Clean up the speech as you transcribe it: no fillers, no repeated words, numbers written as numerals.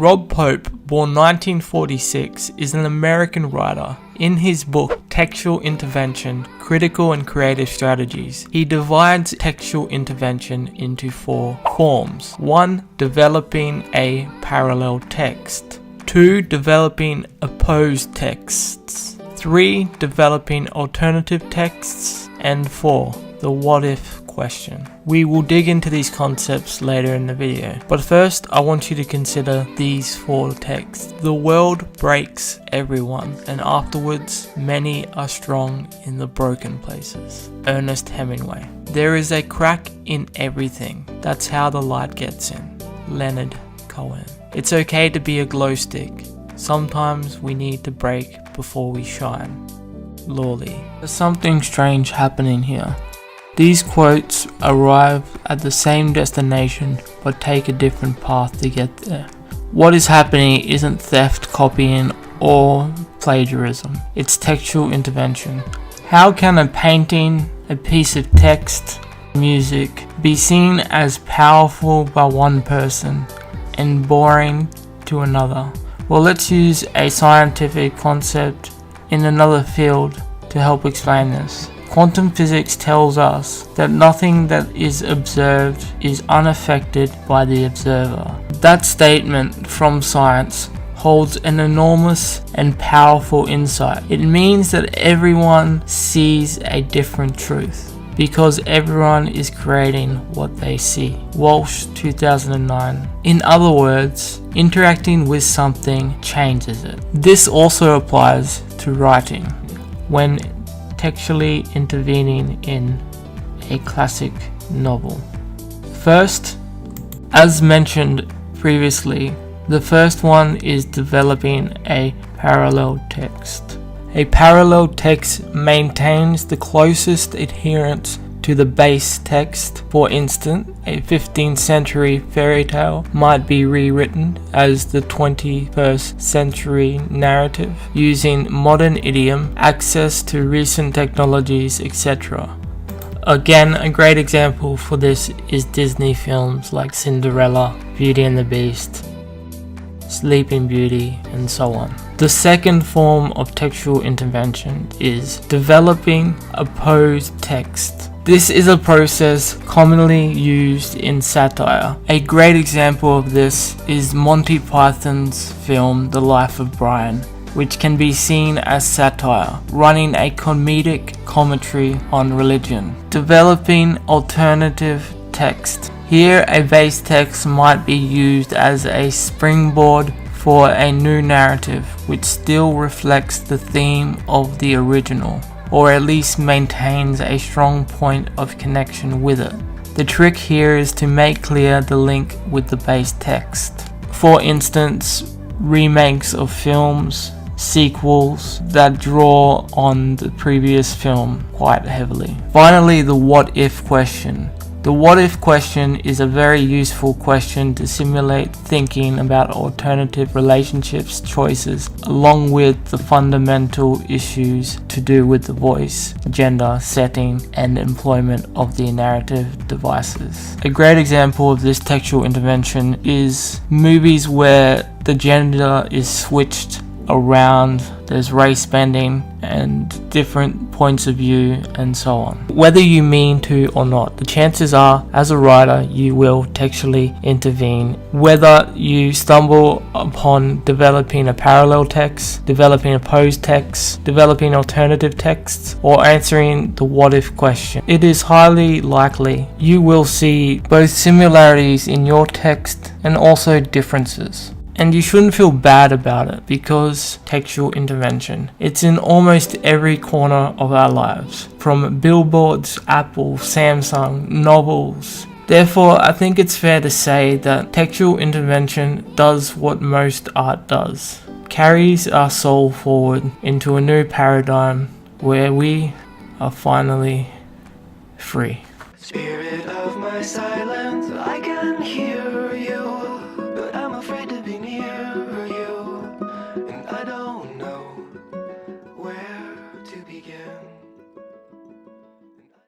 Rob Pope, born 1946, is an American writer. In his book, Textual Intervention, Critical and Creative Strategies, he divides textual intervention into 4 forms. 1. Developing a parallel text. 2. Developing opposed texts. 3. Developing alternative texts. And 4. The what if question. We will dig into these concepts later in the video, but first I want you to consider these 4 texts. The world breaks everyone, and afterwards many are strong in the broken places. Ernest Hemingway. There is a crack in everything. That's how the light gets in. Leonard Cohen. It's okay to be a glow stick. Sometimes we need to break before we shine. Lawley. There's something strange happening here. These quotes arrive at the same destination but take a different path to get there. What is happening isn't theft, copying, or plagiarism. It's textual intervention. How can a painting, a piece of text, music be seen as powerful by one person and boring to another? Well, let's use a scientific concept in another field to help explain this. Quantum physics tells us that nothing that is observed is unaffected by the observer. That statement from science holds an enormous and powerful insight. It means that everyone sees a different truth because everyone is creating what they see. Walsh, 2009. In other words, interacting with something changes it. This also applies to writing. When textually intervening in a classic novel. First, as mentioned previously, the first one is developing a parallel text. A parallel text maintains the closest adherence to the base text. For instance, a 15th century fairy tale might be rewritten as the 21st century narrative using modern idiom, access to recent technologies, etc. Again, a great example for this is Disney films like Cinderella, Beauty and the Beast, Sleeping Beauty, and so on. The second form of textual intervention is developing opposed text. This is a process commonly used in satire. A great example of this is Monty Python's film The Life of Brian, which can be seen as satire, running a comedic commentary on religion. Developing alternative text. Here, a base text might be used as a springboard for a new narrative which still reflects the theme of the original, or at least maintains a strong point of connection with it. The trick here is to make clear the link with the base text. For instance, remakes of films, sequels that draw on the previous film quite heavily. Finally, the what if question. The what if question is a very useful question to simulate thinking about alternative relationships choices, along with the fundamental issues to do with the voice, gender, setting, and employment of the narrative devices. A great example of this textual intervention is movies where the gender is switched around, there's race bending and different points of view and so on. Whether you mean to or not, the chances are as a writer you will textually intervene. Whether you stumble upon developing a parallel text, developing opposed text, developing alternative texts, or answering the what if question, it is highly likely you will see both similarities in your text and also differences. And you shouldn't feel bad about it because textual intervention, it's in almost every corner of our lives, from billboards, Apple, Samsung, novels. Therefore, I think it's fair to say that textual intervention does what most art does, carries our soul forward into a new paradigm where we are finally free. Spirit of my silence, I can hear you, but I'm afraid to be near you, and I don't know where to begin.